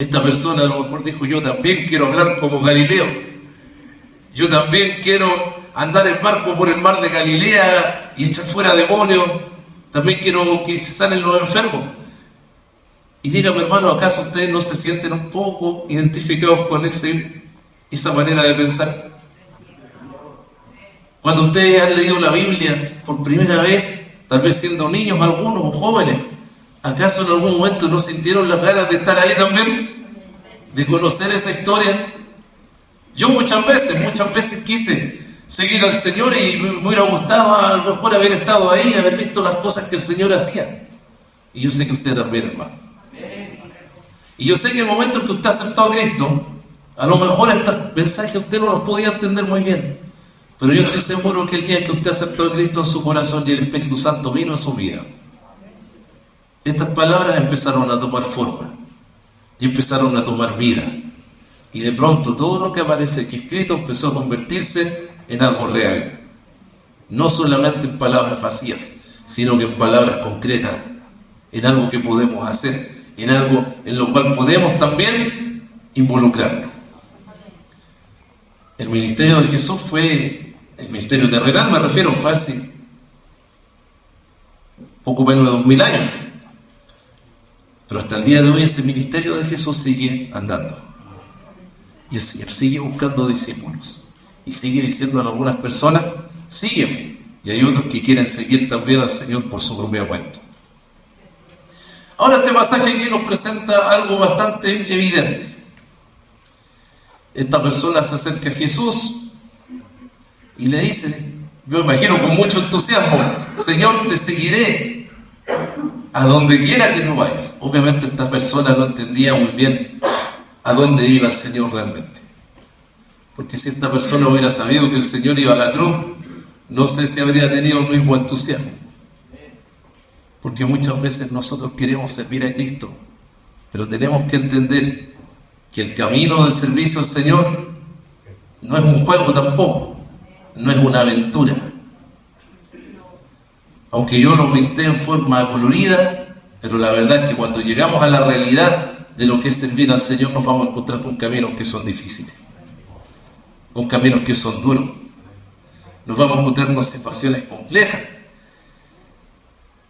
Esta persona a lo mejor dijo, yo también quiero hablar como Galileo. Yo también quiero andar en barco por el mar de Galilea y echar fuera demonios. También quiero que se sanen los enfermos. Y dígame, hermano, ¿acaso ustedes no se sienten un poco identificados con esa manera de pensar? Cuando ustedes han leído la Biblia por primera vez, tal vez siendo niños algunos o jóvenes, ¿acaso en algún momento no sintieron las ganas de estar ahí también? De conocer esa historia. Yo muchas veces quise seguir al Señor y me hubiera gustado a lo mejor haber estado ahí, haber visto las cosas que el Señor hacía. Y yo sé que usted también, hermano. Y yo sé que en el momento en que usted aceptó a Cristo, a lo mejor estos mensajes usted no los podía entender muy bien. Pero yo estoy seguro que el día que usted aceptó a Cristo en su corazón y el Espíritu Santo vino a su vida, estas palabras empezaron a tomar forma y empezaron a tomar vida. Y de pronto todo lo que aparece aquí escrito empezó a convertirse en algo real. No solamente en palabras vacías, sino que en palabras concretas, en algo que podemos hacer, en algo en lo cual podemos también involucrarnos. El ministerio de Jesús el ministerio terrenal me refiero, fue hace poco menos de 2000 años. Pero hasta el día de hoy ese ministerio de Jesús sigue andando. Y el Señor sigue buscando discípulos. Y sigue diciendo a algunas personas, sígueme. Y hay otros que quieren seguir también al Señor por su propia cuenta. Ahora este pasaje aquí nos presenta algo bastante evidente. Esta persona se acerca a Jesús y le dice, yo imagino con mucho entusiasmo, Señor, te seguiré a donde quiera que tú vayas. Obviamente esta persona no entendía muy bien a dónde iba el Señor realmente. Porque si esta persona hubiera sabido que el Señor iba a la cruz, no sé si habría tenido el mismo entusiasmo. Porque muchas veces nosotros queremos servir a Cristo, pero tenemos que entender que el camino del servicio al Señor no es un juego tampoco, no es una aventura. Aunque yo lo pinté en forma colorida, pero la verdad es que cuando llegamos a la realidad de lo que es servir al Señor, nos vamos a encontrar con caminos que son difíciles, con caminos que son duros. Nos vamos a encontrar con situaciones complejas,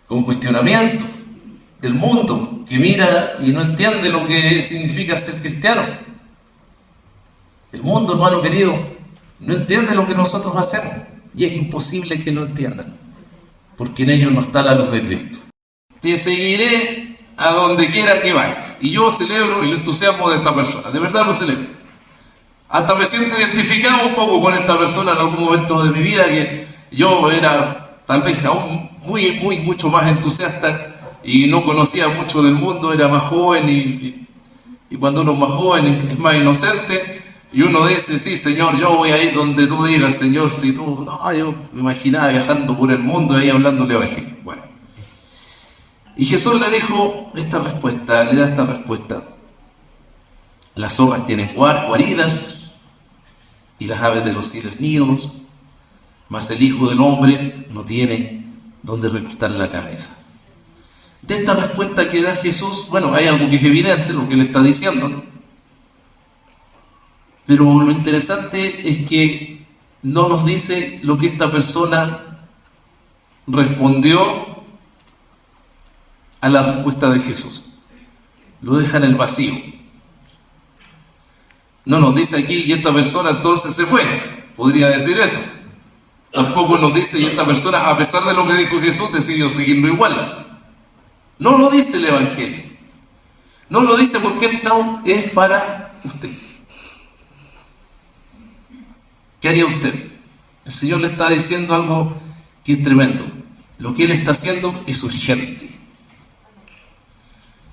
con cuestionamientos del mundo que mira y no entiende lo que significa ser cristiano. El mundo, hermano querido, no entiende lo que nosotros hacemos y es imposible que lo entiendan, porque en ellos no está la luz de Cristo. Te seguiré a donde quiera que vayas. Y yo celebro el entusiasmo de esta persona, de verdad lo celebro. Hasta me siento identificado un poco con esta persona en algún momento de mi vida, que yo era tal vez aún mucho más entusiasta y no conocía mucho del mundo, era más joven y cuando uno es más joven es más inocente y uno dice, sí Señor, yo voy a ir donde tú digas, Señor, si tú... No, yo me imaginaba viajando por el mundo ahí hablándole evangelio. Bueno, y Jesús le dijo esta respuesta, le da esta respuesta: las zorras tienen guaridas y las aves de los cielos nidos, mas el Hijo del Hombre no tiene donde recostar la cabeza. De esta respuesta que da Jesús, bueno, hay algo que es evidente, lo que le está diciendo, ¿no? Pero lo interesante es que no nos dice lo que esta persona respondió a la respuesta de Jesús. Lo deja en el vacío. No nos dice aquí, y esta persona entonces se fue. Podría decir eso. Tampoco nos dice, y esta persona, a pesar de lo que dijo Jesús, decidió seguirlo igual. No lo dice el Evangelio. No lo dice porque esto es para usted. ¿Qué haría usted? El Señor le está diciendo algo que es tremendo. Lo que Él está haciendo es urgente.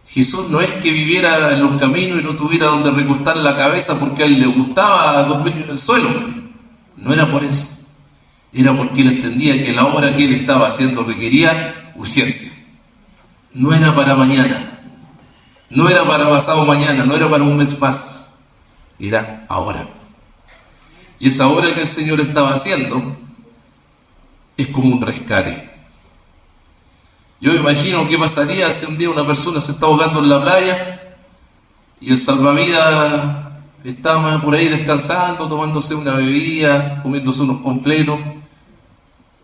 Jesús no es que viviera en los caminos y no tuviera donde recostar la cabeza porque a Él le gustaba dormir en el suelo. No era por eso. Era porque Él entendía que la obra que Él estaba haciendo requería urgencia. No era para mañana, no era para pasado mañana, no era para un mes más, era ahora. Y esa obra que el Señor estaba haciendo es como un rescate. Yo me imagino qué pasaría si un día una persona se está ahogando en la playa y el salvavidas estaba por ahí descansando, tomándose una bebida, comiéndose unos completos,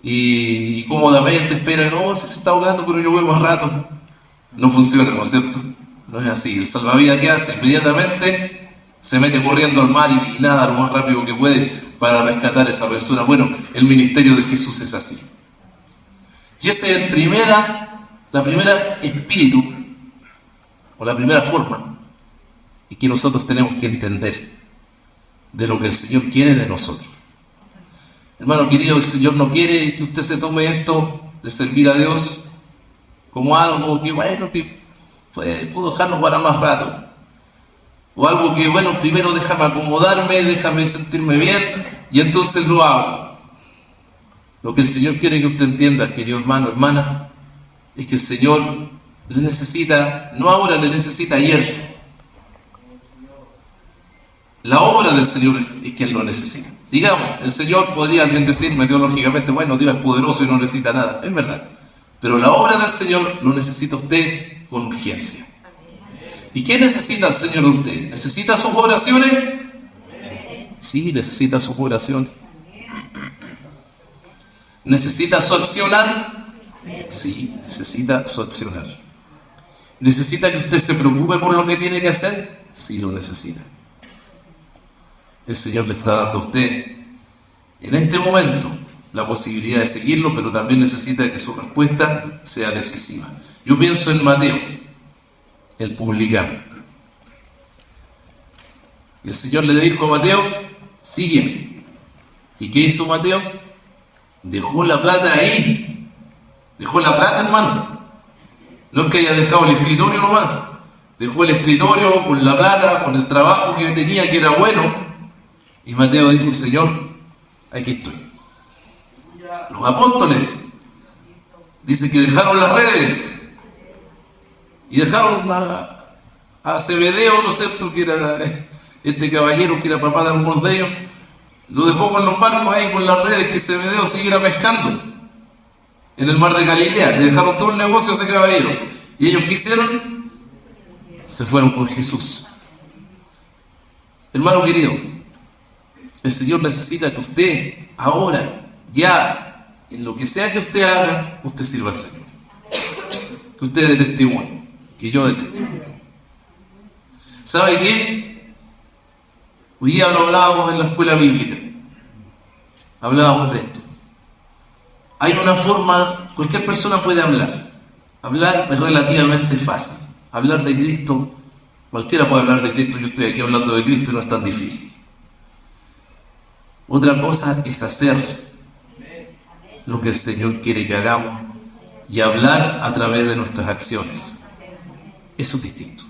y cómodamente espera, no, si se está ahogando, pero yo voy más rato. No funciona, ¿no es cierto? No es así. El salvavidas, ¿qué hace? Inmediatamente se mete corriendo al mar y nada lo más rápido que puede para rescatar a esa persona. Bueno, el ministerio de Jesús es así. Y esa es la primera espíritu, o la primera forma, y que nosotros tenemos que entender de lo que el Señor quiere de nosotros. Hermano querido, el Señor no quiere que usted se tome esto de servir a Dios como algo que, bueno, que puedo dejarlo para más rato. O algo que, bueno, primero déjame acomodarme, déjame sentirme bien, y entonces lo hago. Lo que el Señor quiere que usted entienda, querido hermano, hermana, es que el Señor le necesita, no ahora, le necesita ayer. La obra del Señor es quien lo necesita. Digamos, el Señor, podría alguien decirme teológicamente, bueno, Dios es poderoso y no necesita nada. Es verdad. Pero la obra del Señor lo necesita usted con urgencia. ¿Y qué necesita el Señor de usted? ¿Necesita sus oraciones? Sí, necesita sus oraciones. ¿Necesita su accionar? Sí, necesita su accionar. ¿Necesita que usted se preocupe por lo que tiene que hacer? Sí, lo necesita. El Señor le está dando a usted en este momento la posibilidad de seguirlo, pero también necesita que su respuesta sea decisiva. Yo pienso en Mateo, el publicano. Y el Señor le dijo a Mateo, sígueme. ¿Y qué hizo Mateo? Dejó la plata ahí. Dejó la plata, hermano. No es que haya dejado el escritorio nomás. Dejó el escritorio con la plata, con el trabajo que tenía, que era bueno. Y Mateo dijo, Señor, aquí estoy. Los apóstoles dice que dejaron las redes y dejaron a Zebedeo, ¿no es cierto?, que era este caballero que era papá de algunos de ellos, lo dejó con los barcos ahí, con las redes, que Zebedeo siguiera pescando en el mar de Galilea. Le dejaron todo el negocio a ese caballero. Y ellos, ¿qué hicieron? Se fueron con Jesús. Hermano querido, el Señor necesita que usted, ahora, ya, en lo que sea que usted haga, usted sirva al Señor. Que usted dé testimonio, que yo dé testimonio. ¿Sabe qué? Hoy día lo hablábamos en la escuela bíblica. Hablábamos de esto. Hay una forma, cualquier persona puede hablar. Hablar es relativamente fácil. Hablar de Cristo, cualquiera puede hablar de Cristo. Yo estoy aquí hablando de Cristo y no es tan difícil. Otra cosa es hacer lo que el Señor quiere que hagamos y hablar a través de nuestras acciones. Eso es distinto.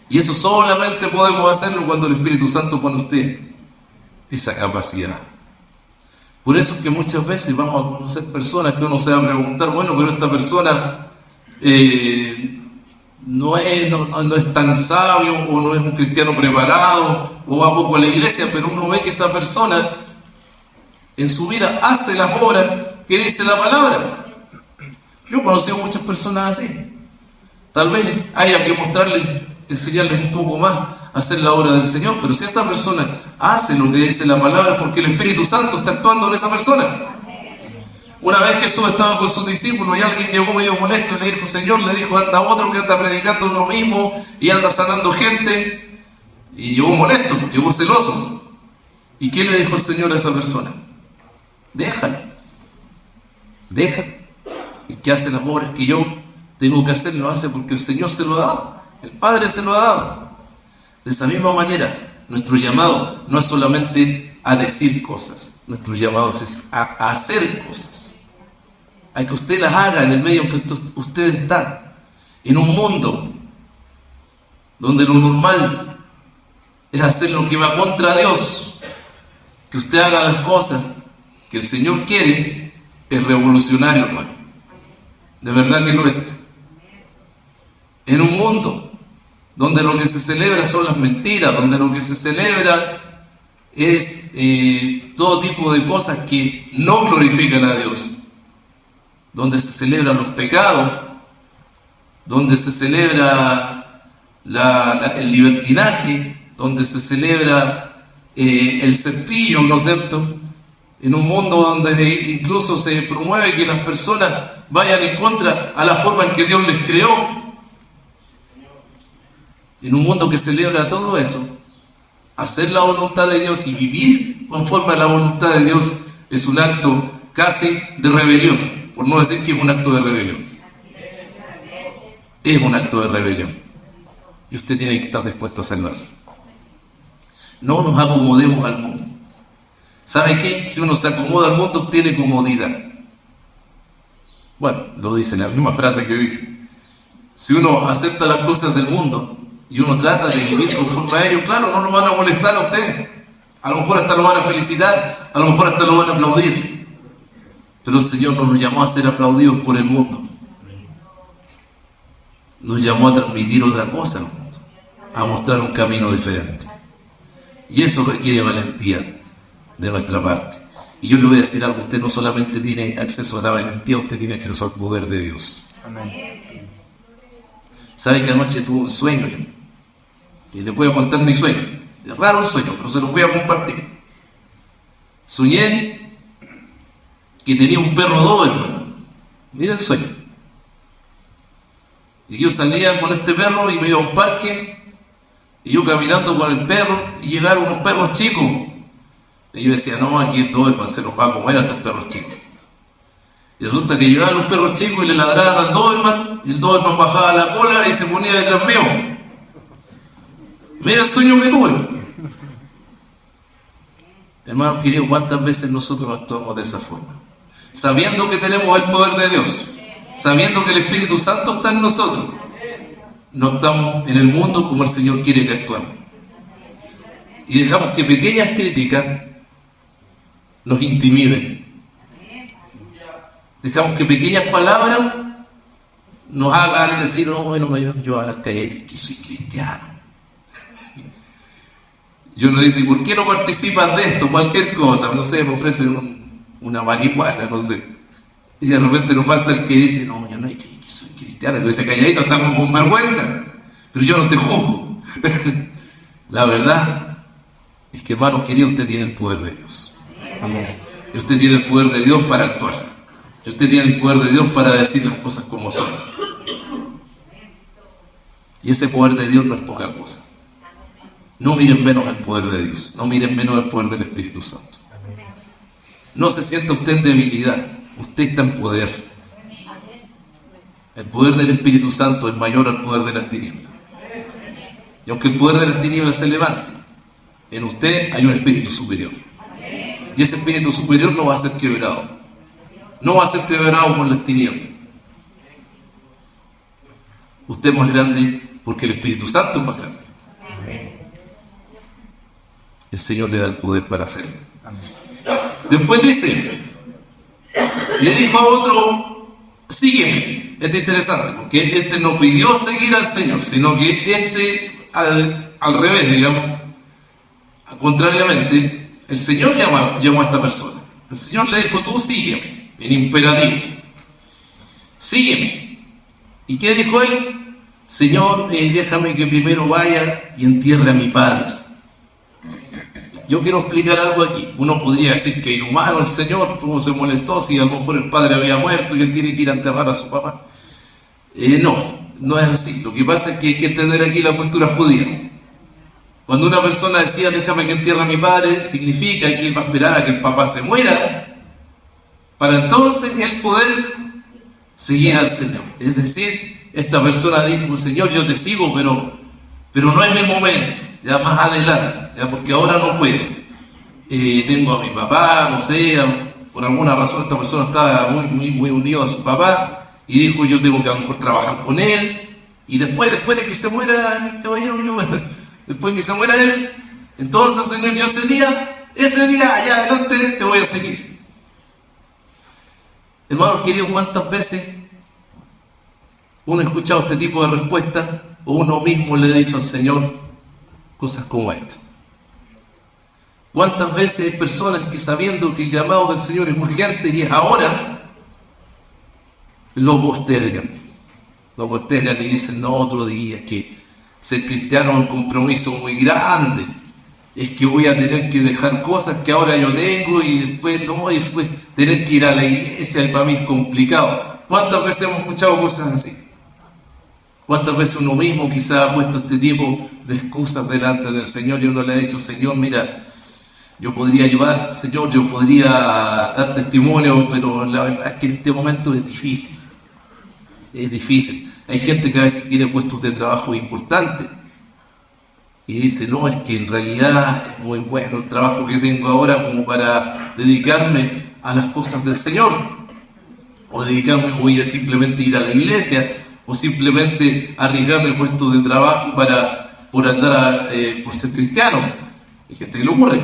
Y eso solamente podemos hacerlo cuando el Espíritu Santo pone en usted esa capacidad. Por eso es que muchas veces vamos a conocer personas que uno se va a preguntar, bueno, pero esta persona no es tan sabio, o no es un cristiano preparado, o va poco a la iglesia, pero uno ve que esa persona en su vida hace las obras que dice la palabra. Yo he conocido muchas personas así. Tal vez haya que enseñarles un poco más a hacer la obra del Señor, pero si esa persona hace lo que dice la palabra, es porque el Espíritu Santo está actuando en esa persona. Una vez Jesús estaba con sus discípulos y alguien llegó medio molesto y le dijo, Señor, le dijo, anda otro que anda predicando lo mismo y anda sanando gente. Y llegó molesto, llegó celoso. ¿Y qué le dijo el Señor a esa persona? Déjalo. El que hace las obras que yo tengo que hacer, lo hace porque el Señor se lo ha dado. El Padre se lo ha dado. De esa misma manera, nuestro llamado no es solamente a decir cosas, nuestro llamado es a hacer cosas, a que usted las haga en el medio en que usted está, en un mundo donde lo normal es hacer lo que va contra Dios. Que usted haga las cosas que el Señor quiere es revolucionario, hermano. De verdad que lo es. En un mundo donde lo que se celebra son las mentiras, donde lo que se celebra es todo tipo de cosas que no glorifican a Dios, donde se celebran los pecados, donde se celebra el libertinaje, donde se celebra el cepillo, ¿no es cierto? En un mundo donde incluso se promueve que las personas vayan en contra a la forma en que Dios les creó. En un mundo que celebra todo eso, hacer la voluntad de Dios y vivir conforme a la voluntad de Dios es un acto casi de rebelión, por no decir que es un acto de rebelión. Es un acto de rebelión. Y usted tiene que estar dispuesto a hacerlo así. No nos acomodemos al mundo. ¿Sabe qué? Si uno se acomoda al mundo, obtiene comodidad. Bueno, lo dice la misma frase que dije. Si uno acepta las cosas del mundo y uno trata de vivir conforme a ello, claro, no lo van a molestar a usted. A lo mejor hasta lo van a felicitar, a lo mejor hasta lo van a aplaudir. Pero el Señor no nos llamó a ser aplaudidos por el mundo. Nos llamó a transmitir otra cosa al mundo, a mostrar un camino diferente. Y eso requiere valentía de nuestra parte. Y yo le voy a decir algo: usted no solamente tiene acceso a la valentía, usted tiene acceso al poder de Dios. Amén. ¿Sabe que anoche tuve un sueño? Y les voy a contar mi sueño. Es raro el sueño, pero se los voy a compartir. Soñé que tenía un perro Doberman. Mira el sueño. Y yo salía con este perro y me iba a un parque, y yo caminando con el perro, y llegaron unos perros chicos. Y yo decía, no, aquí el Doberman se los va a comer a estos perros chicos. Y resulta que llegaban los perros chicos y le ladraban al Doberman, y el Doberman bajaba la cola y se ponía detrás mío. Mira el sueño que tuve. Hermanos queridos, ¿cuántas veces nosotros actuamos de esa forma? Sabiendo que tenemos el poder de Dios, sabiendo que el Espíritu Santo está en nosotros, no actuamos en el mundo como el Señor quiere que actuemos. Y dejamos que pequeñas críticas nos intimiden. Dejamos que pequeñas palabras nos hagan decir, no, bueno, yo a las calles que soy cristiano. Y uno dice, ¿por qué no participas de esto? Cualquier cosa, no sé, me ofrecen una marihuana, no sé. Y de repente nos falta el que dice, no, yo no es que soy cristiano, que ese calladito está con vergüenza, pero yo no te juzgo. La verdad es que, hermanos queridos, usted tiene el poder de Dios. Amén. Y usted tiene el poder de Dios para actuar. Y usted tiene el poder de Dios para decir las cosas como son. Y ese poder de Dios no es poca cosa. No miren menos el poder de Dios. No miren menos el poder del Espíritu Santo. No se sienta usted en debilidad. Usted está en poder. El poder del Espíritu Santo es mayor al poder de las tinieblas. Y aunque el poder de las tinieblas se levante, en usted hay un espíritu superior. Y ese espíritu superior no va a ser quebrado. No va a ser quebrado por las tinieblas. Usted es más grande porque el Espíritu Santo es más grande. El Señor le da el poder para hacerlo. Después dice, le dijo a otro, sígueme. Este es interesante, porque este no pidió seguir al Señor, sino que este, al revés, digamos, contrariamente, el Señor llamó a esta persona. El Señor le dijo, tú sígueme, en imperativo. Sígueme. ¿Y qué dijo él? Señor, déjame que primero vaya y entierre a mi padre. Yo quiero explicar algo aquí. Uno podría decir que inhumano el Señor, uno se molestó si a lo mejor el padre había muerto y él tiene que ir a enterrar a su papá. No es así. Lo que pasa es que hay que entender aquí la cultura judía. Cuando una persona decía, déjame que entierre a mi padre, significa que él va a esperar a que el papá se muera, para entonces él poder seguir al Señor. Es decir, esta persona dijo, Señor, yo te sigo, pero no es el momento. Ya más adelante, ya porque ahora no puedo. Tengo a mi papá, no sé, por alguna razón esta persona estaba muy unido a su papá y dijo, yo tengo que a lo mejor trabajar con él, y después de que se muera el caballero, después de que se muera él, entonces Señor, yo ese día allá adelante te voy a seguir. Hermanos queridos, ¿cuántas veces uno ha escuchado este tipo de respuestas o uno mismo le ha dicho al Señor cosas como esta? ¿Cuántas veces hay personas que, sabiendo que el llamado del Señor es urgente y es ahora, lo postergan y dicen, no, otro día, que Ser cristiano es un compromiso muy grande. Es que voy a tener que dejar cosas que ahora yo tengo y después no, y después tener que ir a la iglesia y para mí es complicado. ¿Cuántas veces hemos escuchado cosas así? ¿Cuántas veces uno mismo quizás ha puesto este tipo de excusas delante del Señor y uno le ha dicho, Señor, mira, yo podría ayudar, Señor, yo podría dar testimonio, pero la verdad es que en este momento es difícil. Es difícil. Hay gente que a veces tiene puestos de trabajo importantes y dice, no, es que en realidad es muy bueno el trabajo que tengo ahora como para dedicarme a las cosas del Señor, o dedicarme, voy a simplemente ir a la iglesia, o simplemente arriesgarme el puesto de trabajo por andar por ser cristiano. Hay gente que le ocurre.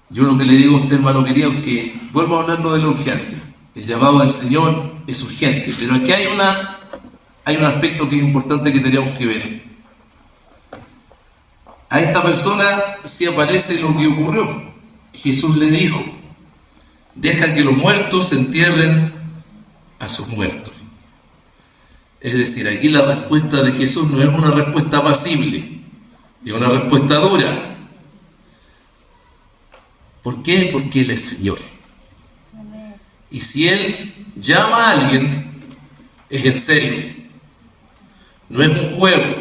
Yo lo que le digo a usted, hermano querido, es que vuelvo a hablarlo de la urgencia. El llamado del Señor es urgente, pero aquí hay un aspecto que es importante que tenemos que ver. A esta persona sí aparece lo que ocurrió. Jesús le dijo, deja que los muertos entierren a sus muertos. Es decir, aquí la respuesta de Jesús no es una respuesta apacible, es una respuesta dura. ¿Por qué? Porque Él es Señor. Y si Él llama a alguien, es en serio. No es un juego,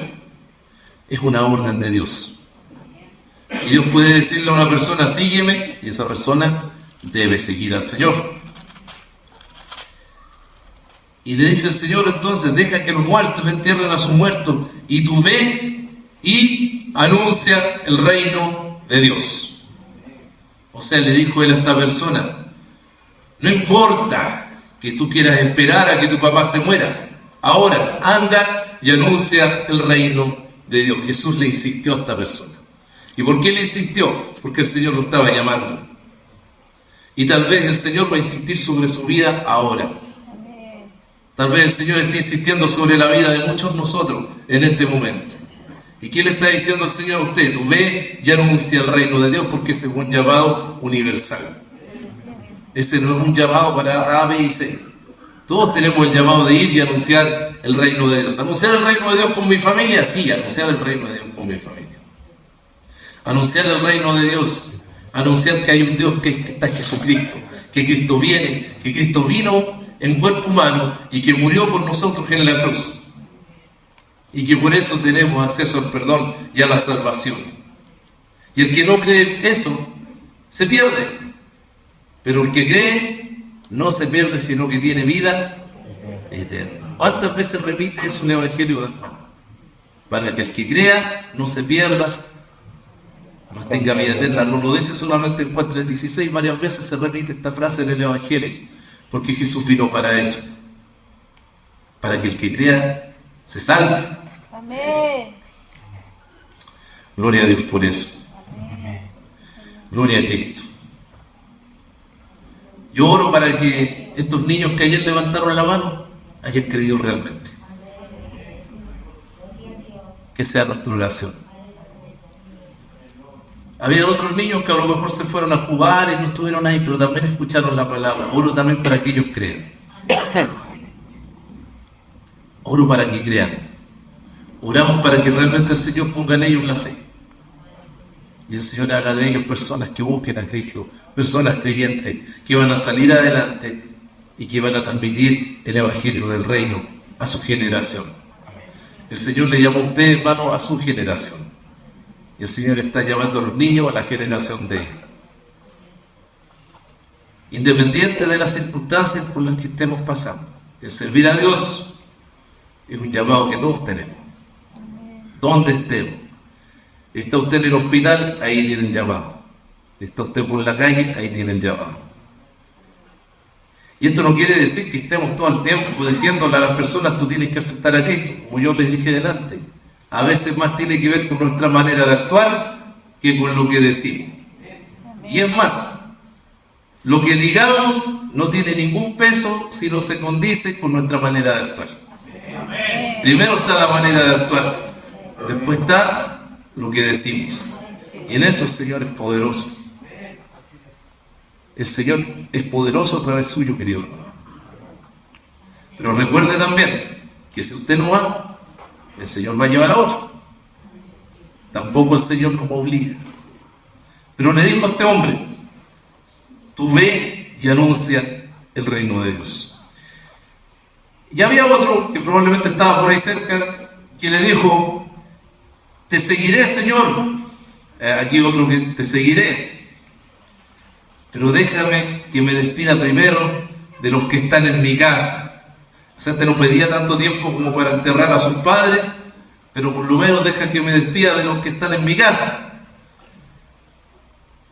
es una orden de Dios. Y Dios puede decirle a una persona, sígueme, y esa persona debe seguir al Señor. Y le dice el Señor, entonces, deja que los muertos entierren a sus muertos, y tú ve y anuncia el reino de Dios. O sea, le dijo Él a esta persona, no importa que tú quieras esperar a que tu papá se muera, ahora anda y anuncia el reino de Dios. Jesús le insistió a esta persona. ¿Y por qué le insistió? Porque el Señor lo estaba llamando. Y tal vez el Señor va a insistir sobre su vida ahora. Tal vez el Señor esté insistiendo sobre la vida de muchos de nosotros en este momento. ¿Y qué le está diciendo el Señor a usted? Tú ve y anuncia el reino de Dios, porque ese es un llamado universal. Ese no es un llamado para A, B y C. Todos tenemos el llamado de ir y anunciar el reino de Dios. ¿Anunciar el reino de Dios con mi familia? Sí, anunciar el reino de Dios con mi familia. Anunciar el reino de Dios. Anunciar que hay un Dios que está Jesucristo. Que Cristo viene, que Cristo vino en cuerpo humano y que murió por nosotros en la cruz. Y que por eso tenemos acceso al perdón y a la salvación. Y el que no cree eso, se pierde. Pero el que cree, no se pierde, sino que tiene vida eterna. ¿Cuántas veces repite eso el Evangelio? Para que el que crea, no se pierda, no tenga vida eterna. No lo dice solamente en Juan 3:16, varias veces se repite esta frase en el Evangelio. Porque Jesús vino para eso. Para que el que crea, se salve. Amén. Gloria a Dios por eso. Amén. Gloria a Cristo. Yo oro para que estos niños que ayer levantaron la mano hayan creído realmente. Que sea nuestra oración. Había otros niños que a lo mejor se fueron a jugar y no estuvieron ahí, pero también escucharon la palabra. Oro también para que ellos crean. Oro para que crean. Oramos para que realmente el Señor ponga en ellos la fe. Y el Señor haga de ellos personas que busquen a Cristo, personas creyentes, que van a salir adelante y que van a transmitir el Evangelio del Reino a su generación. El Señor le llamó a usted, hermano, a su generación. Y el Señor está llamando a los niños a la generación de Él. Independiente de las circunstancias por las que estemos pasando, el servir a Dios es un llamado que todos tenemos. Donde estemos. Está usted en el hospital, ahí tiene el llamado. Está usted por la calle, ahí tiene el llamado. Y esto no quiere decir que estemos todo el tiempo diciéndole a las personas, tú tienes que aceptar a Cristo, como yo les dije delante. A veces más tiene que ver con nuestra manera de actuar que con lo que decimos. Y es más, lo que digamos no tiene ningún peso si no se condice con nuestra manera de actuar. Primero está la manera de actuar, después está lo que decimos. Y en eso el Señor es poderoso. El Señor es poderoso a través suyo, querido hermano. Pero recuerde también que si usted no va, el Señor va a llevar a otro. Tampoco el Señor nos obliga. Pero le dijo a este hombre: tú ve y anuncia el reino de Dios. Y había otro que probablemente estaba por ahí cerca, que le dijo: te seguiré, Señor. Aquí otro que: te seguiré, pero déjame que me despida primero de los que están en mi casa. O sea, este no pedía tanto tiempo como para enterrar a sus padres, pero por lo menos deja que me despida de los que están en mi casa.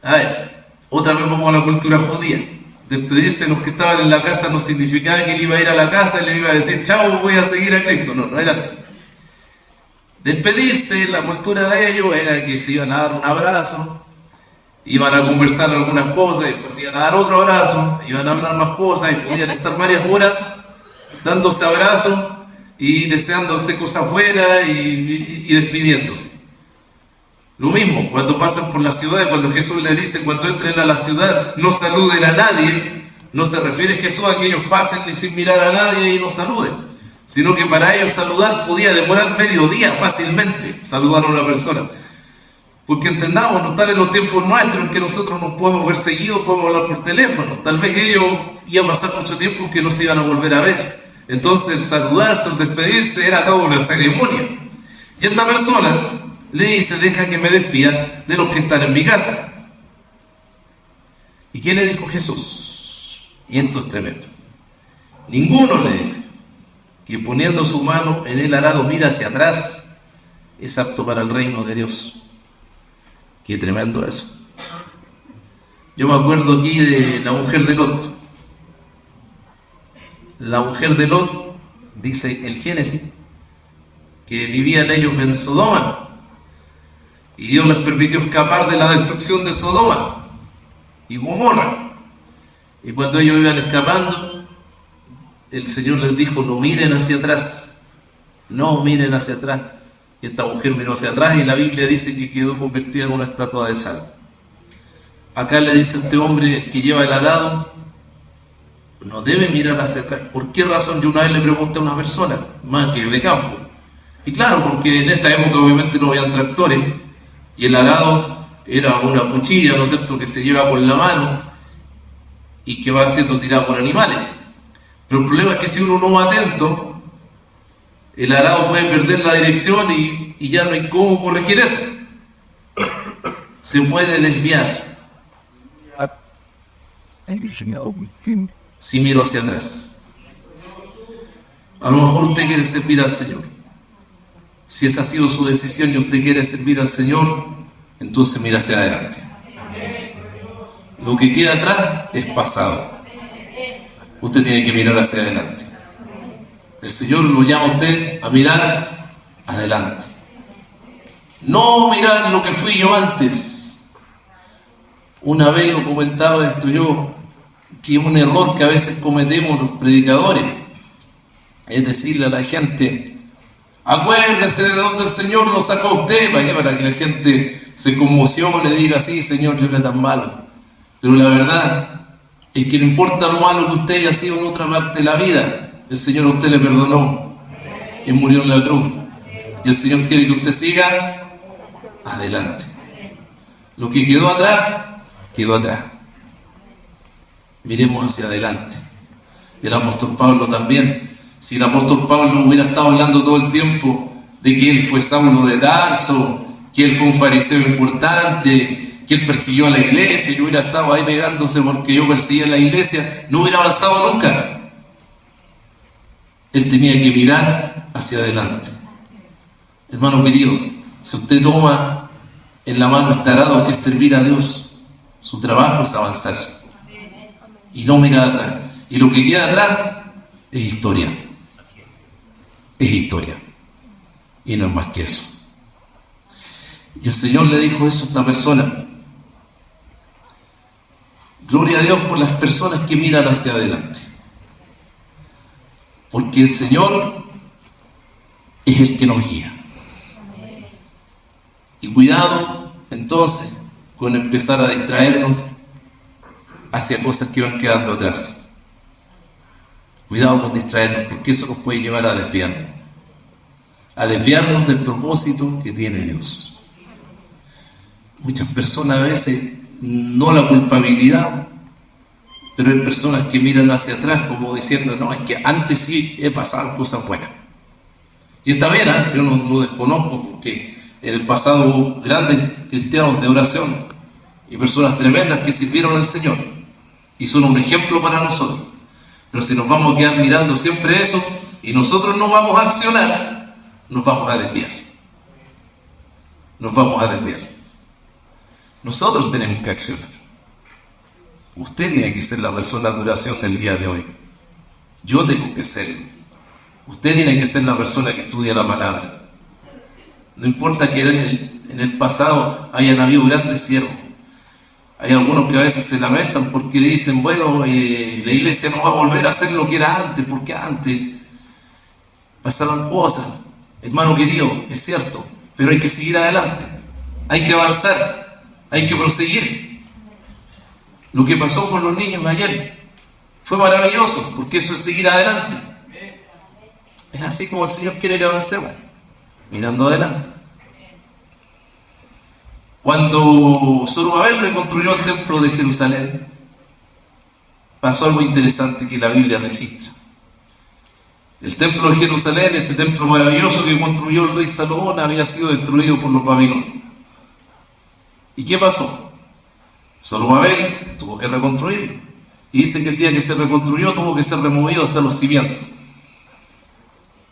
A ver, otra vez vamos a la cultura judía. Despedirse de los que estaban en la casa no significaba que él iba a ir a la casa y le iba a decir: chao, voy a seguir a Cristo. No, no era así. Despedirse, la cultura de ellos era que se iban a dar un abrazo, iban a conversar algunas cosas, y después se iban a dar otro abrazo, iban a hablar más cosas, y podían estar varias horas dándose abrazos y deseándose cosas afuera y despidiéndose. Lo mismo cuando pasan por la ciudad, cuando Jesús les dice: cuando entren a la ciudad no saluden a nadie, no se refiere Jesús a que ellos pasen sin mirar a nadie y no saluden, sino que para ellos saludar podía demorar medio día fácilmente, saludar a una persona. Porque entendamos, no están en los tiempos nuestros en que nosotros nos podemos ver seguidos, podemos hablar por teléfono. Tal vez ellos iban a pasar mucho tiempo en que no se iban a volver a ver. Entonces el saludarse, el despedirse era toda una ceremonia. Y esta persona le dice: deja que me despida de los que están en mi casa. ¿Y qué le dijo Jesús? Y esto es tremendo. Ninguno, le dice, que poniendo su mano en el arado mira hacia atrás es apto para el reino de Dios. Qué tremendo eso. Yo me acuerdo aquí de la mujer de Lot. La mujer de Lot, dice el Génesis, que vivían ellos en Sodoma, y Dios les permitió escapar de la destrucción de Sodoma y Gomorra. Y cuando ellos iban escapando, el Señor les dijo: no miren hacia atrás, no miren hacia atrás. Y esta mujer miró hacia atrás y la Biblia dice que quedó convertida en una estatua de sal. Acá le dice a este hombre que lleva el arado: no debe mirar hacia atrás. ¿Por qué razón? Yo una vez le pregunté a una persona, más que de campo, y claro, porque en esta época obviamente no habían tractores, y el arado era una cuchilla, ¿no es cierto?, que se lleva con la mano y que va siendo tirado por animales. Pero el problema es que si uno no va atento, el arado puede perder la dirección y ya no hay cómo corregir eso. Se puede desviar si miro hacia atrás. A lo mejor usted quiere servir al Señor. Si esa ha sido su decisión y usted quiere servir al Señor, entonces mira hacia adelante. Lo que queda atrás es pasado. Usted tiene que mirar hacia adelante. El Señor lo llama a usted a mirar adelante. No mirar lo que fui yo antes. Una vez lo comentaba esto yo, que es un error que a veces cometemos los predicadores, es decirle a la gente: acuérdese de dónde el Señor lo sacó a usted. Para que la gente se conmocione y diga: sí, Señor, yo era tan malo. Pero la verdad es que no importa lo malo que usted haya sido en otra parte de la vida, el Señor a usted le perdonó y murió en la cruz. Y el Señor quiere que usted siga adelante. Lo que quedó atrás, quedó atrás. Miremos hacia adelante. Y el apóstol Pablo también. Si el apóstol Pablo hubiera estado hablando todo el tiempo de que él fue Saulo de Tarso, que él fue un fariseo importante, que él persiguió a la iglesia, yo hubiera estado ahí pegándose porque yo perseguía a la iglesia, no hubiera avanzado nunca. Él tenía que mirar hacia adelante. Hermano querido, si usted toma en la mano este arado que es servir a Dios, su trabajo es avanzar y no mirar atrás. Y lo que queda atrás es historia. Es historia. Y no es más que eso. Y el Señor le dijo eso a esta persona. Gloria a Dios por las personas que miran hacia adelante. Porque el Señor es el que nos guía. Y cuidado, entonces, con empezar a distraernos hacia cosas que van quedando atrás. Cuidado con distraernos, porque eso nos puede llevar a desviarnos. a desviarnos del propósito que tiene Dios. Muchas personas a veces, no la culpabilidad, pero hay personas que miran hacia atrás como diciendo, no, es que antes sí he pasado cosas buenas. Y está bien, ¿eh? Yo no desconozco, porque en el pasado hubo grandes cristianos de oración y personas tremendas que sirvieron al Señor y son un ejemplo para nosotros. Pero si nos vamos a quedar mirando siempre eso y nosotros no vamos a accionar, nos vamos a desviar. Nos vamos a desviar. Nosotros tenemos que accionar. Usted tiene que ser la persona de oración del día de hoy. Yo tengo que serlo. Usted tiene que ser la persona que estudia la palabra. No importa que en el pasado hayan habido grandes siervos. Hay algunos que a veces se lamentan porque dicen, bueno, la iglesia no va a volver a ser lo que era antes, porque antes pasaban cosas. Hermano querido, es cierto, pero hay que seguir adelante. Hay que avanzar. Hay que proseguir. Lo que pasó con los niños ayer fue maravilloso, porque eso es seguir adelante. Es así como el Señor quiere que avancemos, mirando adelante. Cuando Zorobabel reconstruyó el templo de Jerusalén, pasó algo interesante que la Biblia registra. El templo de Jerusalén, ese templo maravilloso que construyó el rey Salomón, había sido destruido por los babilonios. ¿Y qué pasó? Zorobabel tuvo que reconstruirlo. Y dice que el día que se reconstruyó tuvo que ser removido hasta los cimientos.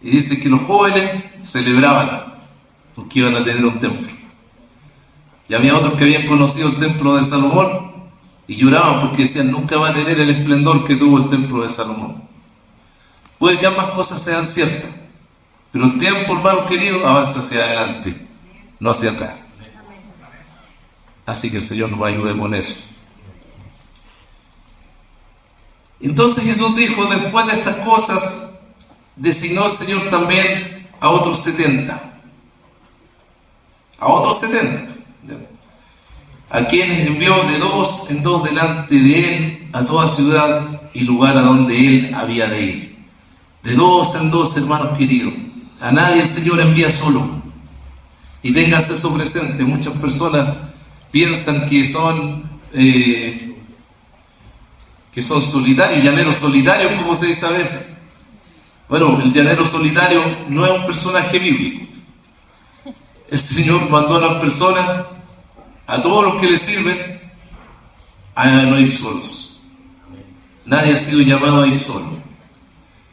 Y dice que los jóvenes celebraban porque iban a tener un templo. Y había otros que habían conocido el templo de Salomón y lloraban porque decían, nunca va a tener el esplendor que tuvo el templo de Salomón. Puede que ambas cosas sean ciertas, pero el tiempo, hermano querido, avanza hacia adelante, no hacia atrás. Así que el Señor nos ayude con eso. Entonces Jesús dijo, después de estas cosas, designó el Señor también a otros 70. A otros 70. A quienes envió de dos en dos delante de él a toda ciudad y lugar a donde él había de ir. De dos en dos, hermanos queridos. A nadie el Señor envía solo. Y téngase eso presente. Muchas personas piensan que son solitarios, llaneros solitarios, como se dice a veces. Bueno, el llanero solitario no es un personaje bíblico. El Señor mandó a las personas, a todos los que le sirven, a no ir solos. Nadie ha sido llamado a ir solo.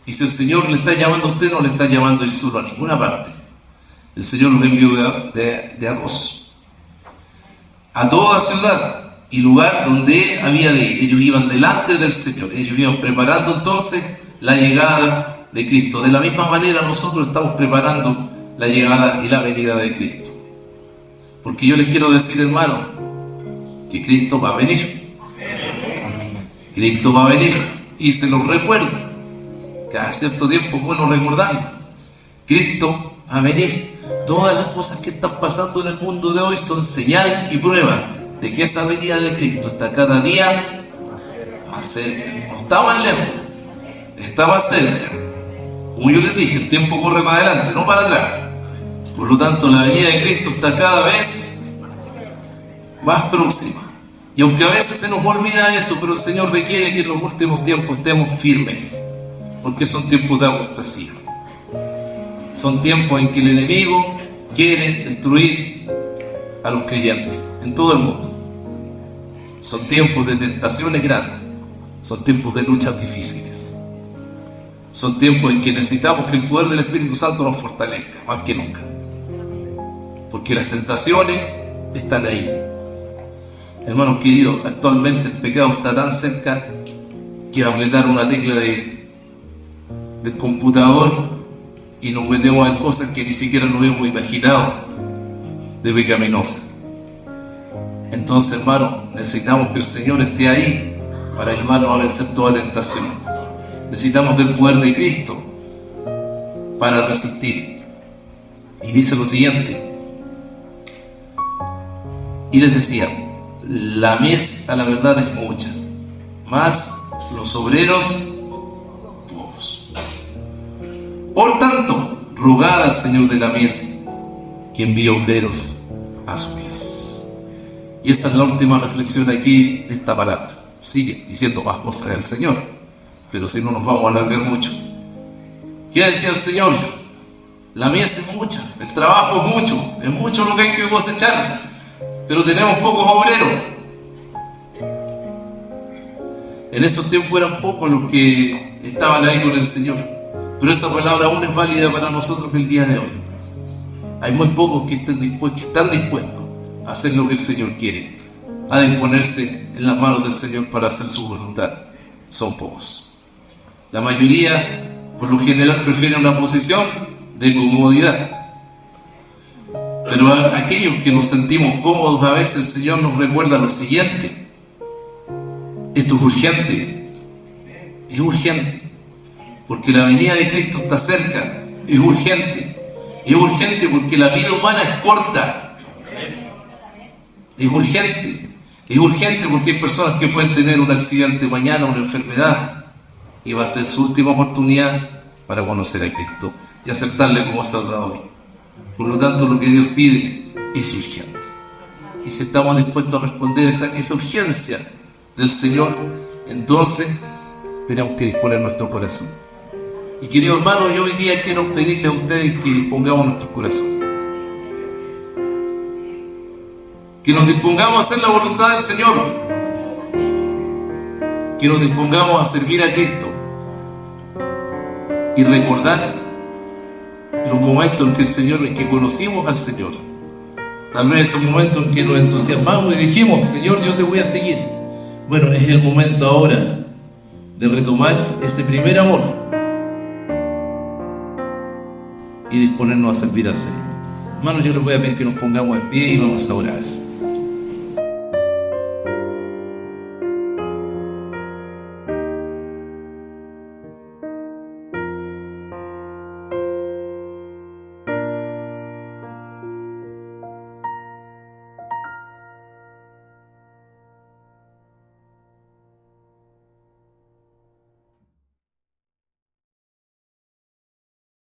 Y si el Señor le está llamando a usted, no le está llamando a ir solo a ninguna parte. El Señor los envió de a dos. A toda ciudad y lugar donde él había de ir. Ellos iban delante del Señor. Ellos iban preparando entonces la llegada de Cristo. De la misma manera nosotros estamos preparando la llegada y la venida de Cristo. Porque yo les quiero decir, hermano, que Cristo va a venir. Cristo va a venir. Y se los recuerdo. Cada cierto tiempo es bueno recordarlo. Cristo va a venir. Todas las cosas que están pasando en el mundo de hoy son señal y prueba de que esa venida de Cristo está cada día más cerca. No está más lejos, está más cerca. Como yo les dije, el tiempo corre para adelante, no para atrás. Por lo tanto, la venida de Cristo está cada vez más próxima. Y aunque a veces se nos olvida eso, pero el Señor requiere que en los últimos tiempos estemos firmes, porque son tiempos de apostasía. Son tiempos en que el enemigo quiere destruir a los creyentes en todo el mundo. Son tiempos de tentaciones grandes. Son tiempos de luchas difíciles. Son tiempos en que necesitamos que el poder del Espíritu Santo nos fortalezca, más que nunca. Porque las tentaciones están ahí. Hermanos queridos, actualmente el pecado está tan cerca que apretar una tecla del computador y nos metemos en cosas que ni siquiera nos hemos imaginado de pecaminosas. Entonces, hermano, necesitamos que el Señor esté ahí para ayudarnos a vencer toda tentación. Necesitamos del poder de Cristo para resistir. Y dice lo siguiente. Y les decía, la mies a la verdad es mucha, mas los obreros pocos. Por tanto, rogad al Señor de la mies que envíe obreros a su mies. Y esa es la última reflexión aquí de esta palabra. Sigue diciendo más cosas del Señor, pero si no nos vamos a alargar mucho. ¿Qué decía el Señor? La mies es mucha, el trabajo es mucho lo que hay que cosechar, pero tenemos pocos obreros. En esos tiempos eran pocos los que estaban ahí con el Señor, pero esa palabra aún es válida para nosotros el día de hoy. Hay muy pocos que están dispuestos a hacer lo que el Señor quiere, a disponerse en las manos del Señor para hacer su voluntad. Son pocos. La mayoría, por lo general, prefiere una posición de comodidad. Pero a aquellos que nos sentimos cómodos, a veces el Señor nos recuerda lo siguiente: esto es urgente, porque la venida de Cristo está cerca, es urgente porque la vida humana es corta, es urgente porque hay personas que pueden tener un accidente mañana, una enfermedad, y va a ser su última oportunidad para conocer a Cristo y aceptarle como Salvador. Por lo tanto, lo que Dios pide es urgente. Y si estamos dispuestos a responder esa urgencia del Señor, entonces tenemos que disponer nuestro corazón. Y queridos hermanos, yo hoy día quiero pedirle a ustedes que dispongamos nuestro corazón, que nos dispongamos a hacer la voluntad del Señor, que nos dispongamos a servir a Cristo y recordar los momentos en que conocimos al Señor. Tal vez esos momentos en que nos entusiasmamos y dijimos: Señor, yo te voy a seguir. Bueno, es el momento ahora de retomar ese primer amor y disponernos a servir al Señor. Hermanos, yo les voy a pedir que nos pongamos en pie y vamos a orar.